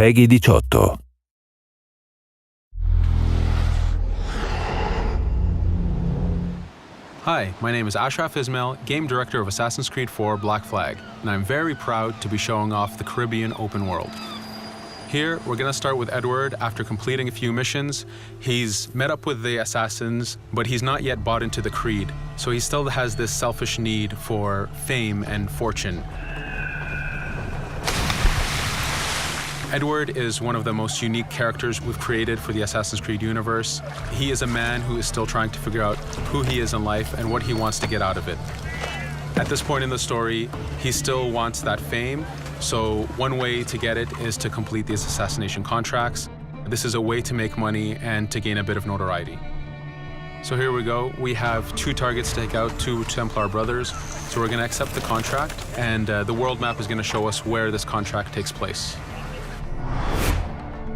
Peggy 18. Hi, my name is Ashraf Ismail, Game Director of Assassin's Creed 4 Black Flag, and I'm very proud to be showing off the Caribbean open world. Here, we're going to start with Edward. After completing a few missions, he's met up with the assassins, but he's not yet bought into the creed, so he still has this selfish need for fame and fortune. Edward is one of the most unique characters we've created for the Assassin's Creed universe. He is a man who is still trying to figure out who he is in life and what he wants to get out of it. At this point in the story, he still wants that fame, so one way to get it is to complete these assassination contracts. This is a way to make money and to gain a bit of notoriety. So here we go. We have 2 targets to take out, 2 Templar brothers. So we're going to accept the contract, and the world map is going to show us where this contract takes place.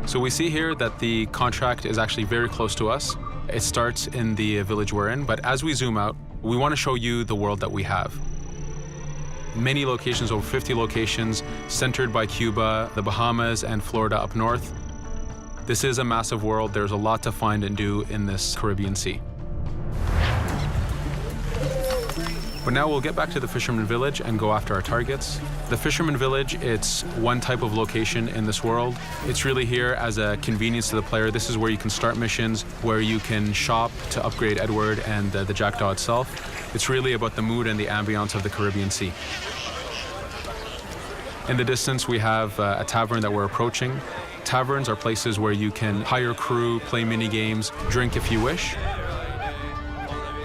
So we see here that the contract is actually very close to us. It starts in the village we're in, but as we zoom out, we want to show you the world that we have. Many locations, over 50 locations, centered by Cuba, the Bahamas, and Florida up north. This is a massive world. There's a lot to find and do in this Caribbean Sea. But now we'll get back to the Fisherman Village and go after our targets. The Fisherman Village, it's one type of location in this world. It's really here as a convenience to the player. This is where you can start missions, where you can shop to upgrade Edward and the Jackdaw itself. It's really about the mood and the ambiance of the Caribbean Sea. In the distance, we have a tavern that we're approaching. Taverns are places where you can hire crew, play mini games, drink if you wish.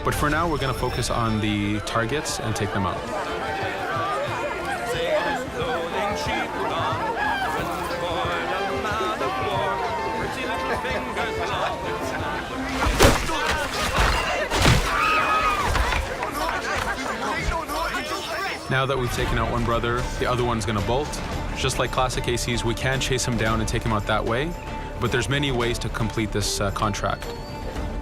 But for now, we're going to focus on the targets and take them out. Now that we've taken out one brother, the other one's going to bolt. Just like classic ACs, we can chase him down and take him out that way, but there's many ways to complete this contract.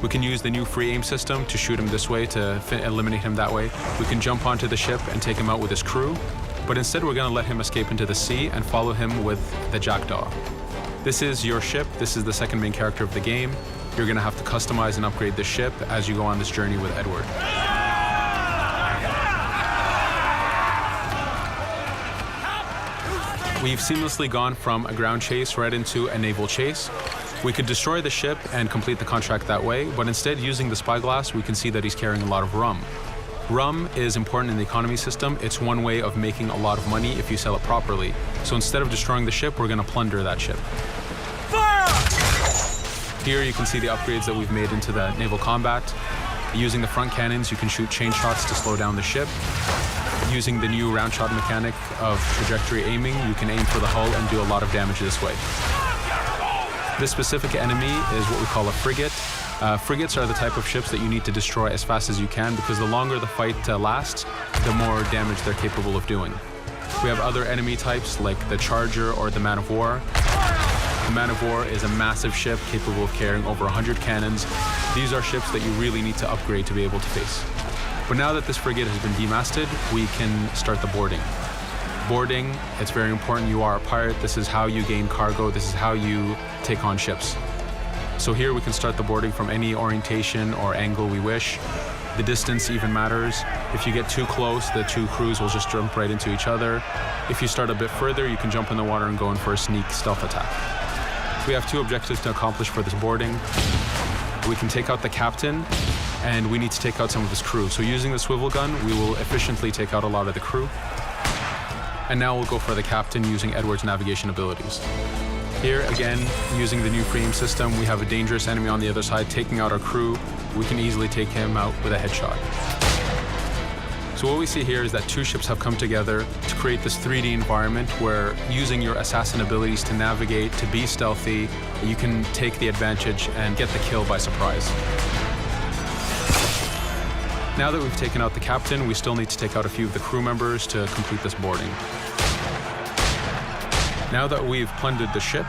We can use the new free aim system to shoot him this way, to eliminate him that way. We can jump onto the ship and take him out with his crew, but instead we're going to let him escape into the sea and follow him with the Jackdaw. This is your ship. This is the second main character of the game. You're going to have to customize and upgrade the ship as you go on this journey with Edward. We've seamlessly gone from a ground chase right into a naval chase. We could destroy the ship and complete the contract that way, but instead, using the spyglass, we can see that he's carrying a lot of rum. Rum is important in the economy system. It's one way of making a lot of money if you sell it properly. So instead of destroying the ship, we're going to plunder that ship. Fire! Here you can see the upgrades that we've made into the naval combat. Using the front cannons, you can shoot chain shots to slow down the ship. Using the new round shot mechanic of trajectory aiming, you can aim for the hull and do a lot of damage this way. This specific enemy is what we call a frigate. Frigates are the type of ships that you need to destroy as fast as you can, because the longer the fight lasts, the more damage they're capable of doing. We have other enemy types like the Charger or the Man of War. The Man of War is a massive ship capable of carrying over 100 cannons. These are ships that you really need to upgrade to be able to face. But now that this frigate has been demasted, we can start the boarding. Boarding, it's very important. You are a pirate. This is how you gain cargo. This is how you take on ships. So here we can start the boarding from any orientation or angle we wish. The distance even matters. If you get too close, the 2 crews will just jump right into each other. If you start a bit further, you can jump in the water and go in for a sneak stealth attack. We have 2 objectives to accomplish for this boarding. We can take out the captain, and we need to take out some of his crew. So using the swivel gun, we will efficiently take out a lot of the crew. And now we'll go for the captain using Edward's navigation abilities. Here, again, using the new free aim system, we have a dangerous enemy on the other side taking out our crew. We can easily take him out with a headshot. So what we see here is that 2 ships have come together to create this 3D environment where, using your assassin abilities to navigate, to be stealthy, you can take the advantage and get the kill by surprise. Now that we've taken out the captain, we still need to take out a few of the crew members to complete this boarding. Now that we've plundered the ship,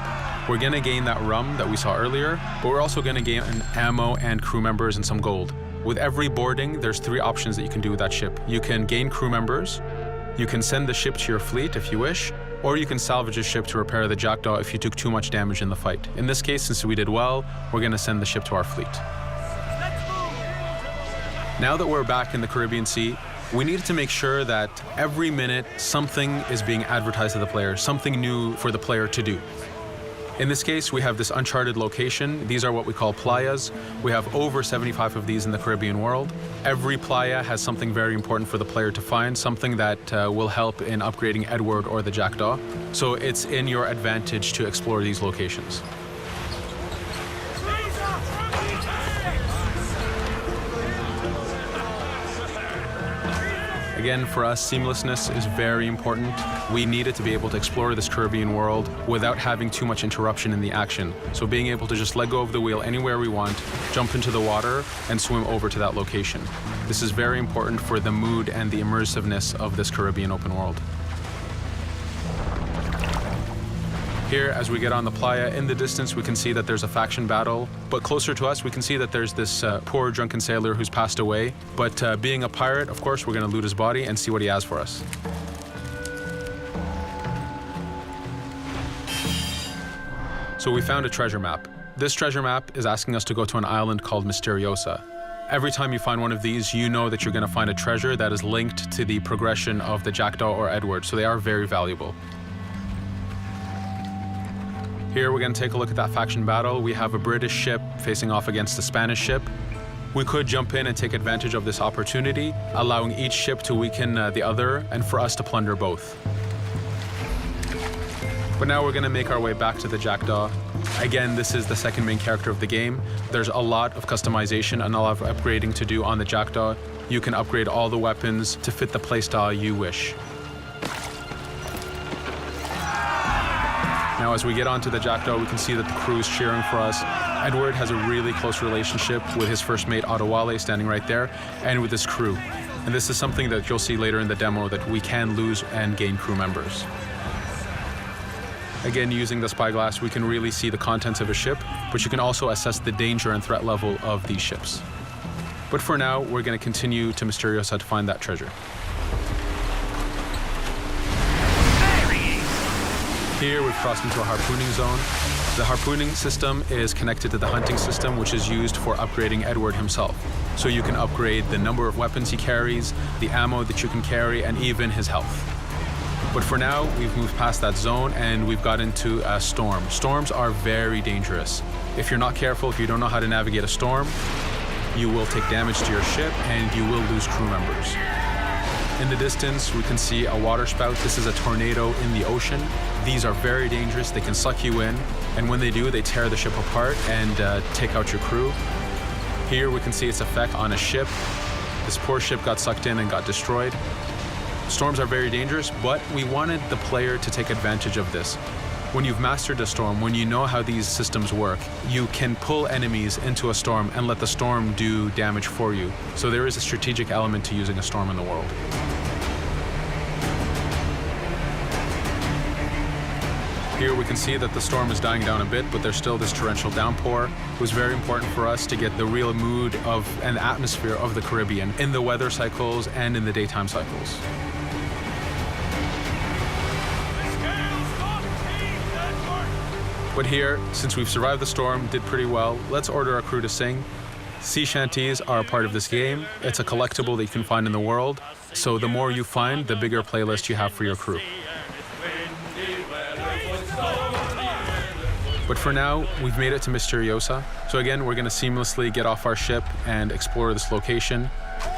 we're going to gain that rum that we saw earlier, but we're also going to gain ammo and crew members and some gold. With every boarding, there's 3 options that you can do with that ship. You can gain crew members, you can send the ship to your fleet if you wish, or you can salvage a ship to repair the jackdaw if you took too much damage in the fight. In this case, since we did well, we're going to send the ship to our fleet. Now that we're back in the Caribbean Sea, we needed to make sure that every minute something is being advertised to the player, something new for the player to do. In this case, we have this uncharted location. These are what we call playas. We have over 75 of these in the Caribbean world. Every playa has something very important for the player to find, something that will help in upgrading Edward or the jackdaw. So it's in your advantage to explore these locations. Again, for us, seamlessness is very important. We needed to be able to explore this Caribbean world without having too much interruption in the action. So being able to just let go of the wheel anywhere we want, jump into the water, and swim over to that location. This is very important for the mood and the immersiveness of this Caribbean open world. Here, as we get on the playa, in the distance we can see that there's a faction battle, but closer to us we can see that there's this poor drunken sailor who's passed away. But being a pirate, of course, we're going to loot his body and see what he has for us. So we found a treasure map. This treasure map is asking us to go to an island called Misteriosa. Every time you find one of these, you know that you're going to find a treasure that is linked to the progression of the jackdaw or Edward, so they are very valuable. Here we're going to take a look at that faction battle. We have a British ship facing off against a Spanish ship. We could jump in and take advantage of this opportunity, allowing each ship to weaken the other and for us to plunder both. But now we're going to make our way back to the jackdaw. Again, this is the second main character of the game. There's a lot of customization and a lot of upgrading to do on the jackdaw. You can upgrade all the weapons to fit the playstyle you wish. Now, as we get onto the jackdaw, we can see that the crew is cheering for us. Edward has a really close relationship with his first mate, Adewale, standing right there, and with his crew. And this is something that you'll see later in the demo, that we can lose and gain crew members. Again, using the spyglass, we can really see the contents of a ship, but you can also assess the danger and threat level of these ships. But for now, we're going to continue to Misteriosa to find that treasure. Here we've crossed into a harpooning zone. The harpooning system is connected to the hunting system, which is used for upgrading Edward himself. So you can upgrade the number of weapons he carries, the ammo that you can carry, and even his health. But for now, we've moved past that zone and we've got into a storm. Storms are very dangerous. If you're not careful, if you don't know how to navigate a storm, you will take damage to your ship and you will lose crew members. In the distance, we can see a water spout. This is a tornado in the ocean. These are very dangerous. They can suck you in, and when they do, they tear the ship apart and take out your crew. Here we can see its effect on a ship. This poor ship got sucked in and got destroyed. Storms are very dangerous, but we wanted the player to take advantage of this. When you've mastered a storm, when you know how these systems work, you can pull enemies into a storm and let the storm do damage for you. So there is a strategic element to using a storm in the world. Here we can see that the storm is dying down a bit, but there's still this torrential downpour. It was very important for us to get the real mood of and atmosphere of the Caribbean in the weather cycles and in the daytime cycles. But here, since we've survived the storm, did pretty well, let's order our crew to sing. Sea shanties are a part of this game. It's a collectible that you can find in the world. So the more you find, the bigger playlist you have for your crew. But for now, we've made it to Misteriosa. So again, we're going to seamlessly get off our ship and explore this location.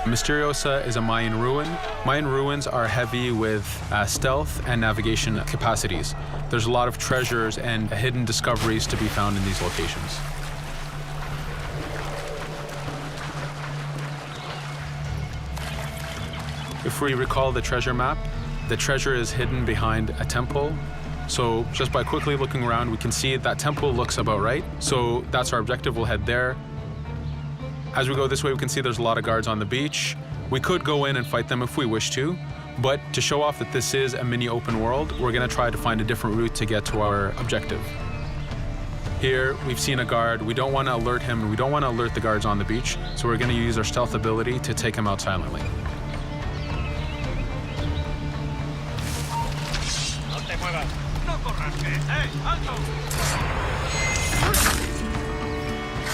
Misteriosa is a Mayan ruin. Mayan ruins are heavy with stealth and navigation capacities. There's a lot of treasures and hidden discoveries to be found in these locations. If we recall the treasure map, the treasure is hidden behind a temple. So just by quickly looking around, we can see that temple looks about right. So that's our objective. We'll head there. As we go this way, we can see there's a lot of guards on the beach. We could go in and fight them if we wish to, but to show off that this is a mini open world, we're going to try to find a different route to get to our objective. Here, we've seen a guard. We don't want to alert him, and we don't want to alert the guards on the beach, so we're going to use our stealth ability to take him out silently. No te muevas.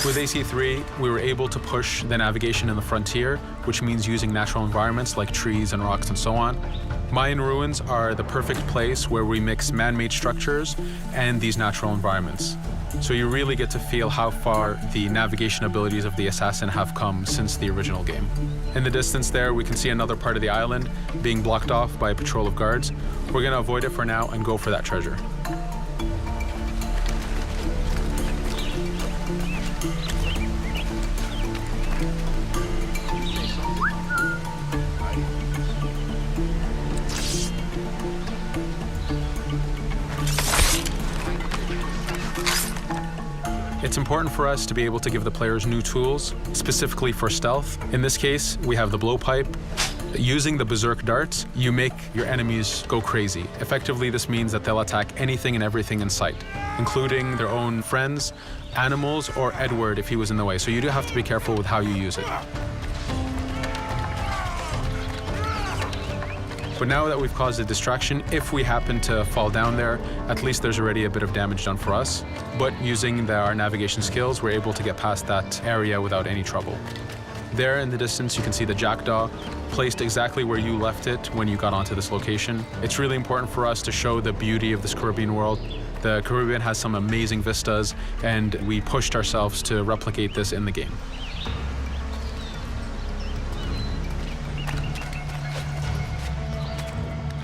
With AC3, we were able to push the navigation in the frontier, which means using natural environments like trees and rocks and so on. Mayan ruins are the perfect place where we mix man-made structures and these natural environments. So you really get to feel how far the navigation abilities of the assassin have come since the original game. In the distance there, we can see another part of the island being blocked off by a patrol of guards. We're going to avoid it for now and go for that treasure. It's important for us to be able to give the players new tools, specifically for stealth. In this case, we have the blowpipe. Using the berserk darts, you make your enemies go crazy. Effectively, this means that they'll attack anything and everything in sight, including their own friends, animals, or Edward if he was in the way. So you do have to be careful with how you use it. But now that we've caused a distraction, if we happen to fall down there, at least there's already a bit of damage done for us. But using our navigation skills, we're able to get past that area without any trouble. There in the distance, you can see the jackdaw placed exactly where you left it when you got onto this location. It's really important for us to show the beauty of this Caribbean world. The Caribbean has some amazing vistas, and we pushed ourselves to replicate this in the game.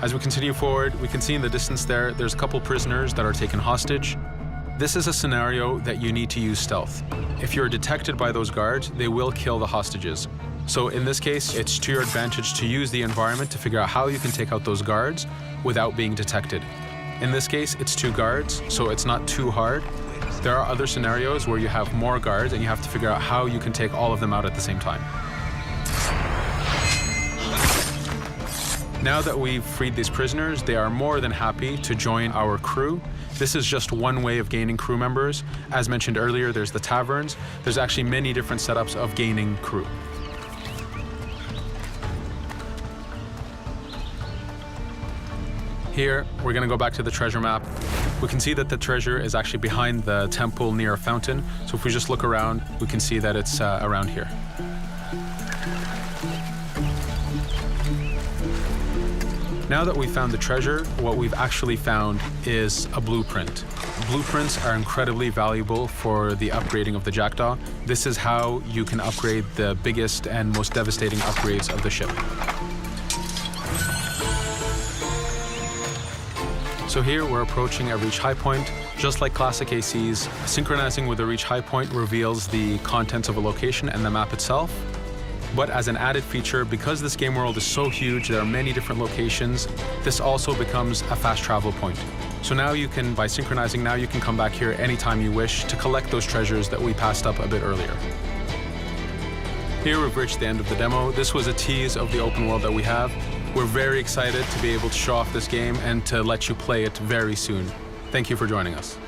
As we continue forward, we can see in the distance there's a couple prisoners that are taken hostage. This is a scenario that you need to use stealth. If you're detected by those guards, they will kill the hostages. So in this case, it's to your advantage to use the environment to figure out how you can take out those guards without being detected. In this case, it's 2 guards, so it's not too hard. There are other scenarios where you have more guards and you have to figure out how you can take all of them out at the same time. Now that we've freed these prisoners, they are more than happy to join our crew. This is just one way of gaining crew members. As mentioned earlier, there's the taverns. There's actually many different setups of gaining crew. Here, we're going to go back to the treasure map. We can see that the treasure is actually behind the temple near a fountain. So if we just look around, we can see that it's around here. Now that we've found the treasure, what we've actually found is a blueprint. Blueprints are incredibly valuable for the upgrading of the jackdaw. This is how you can upgrade the biggest and most devastating upgrades of the ship. So here we're approaching a reach high point. Just like classic ACs, synchronizing with the reach high point reveals the contents of a location and the map itself. But as an added feature, because this game world is so huge, there are many different locations, this also becomes a fast travel point. So now you can, by synchronizing, now you can come back here anytime you wish to collect those treasures that we passed up a bit earlier. Here we've reached the end of the demo. This was a tease of the open world that we have. We're very excited to be able to show off this game and to let you play it very soon. Thank you for joining us.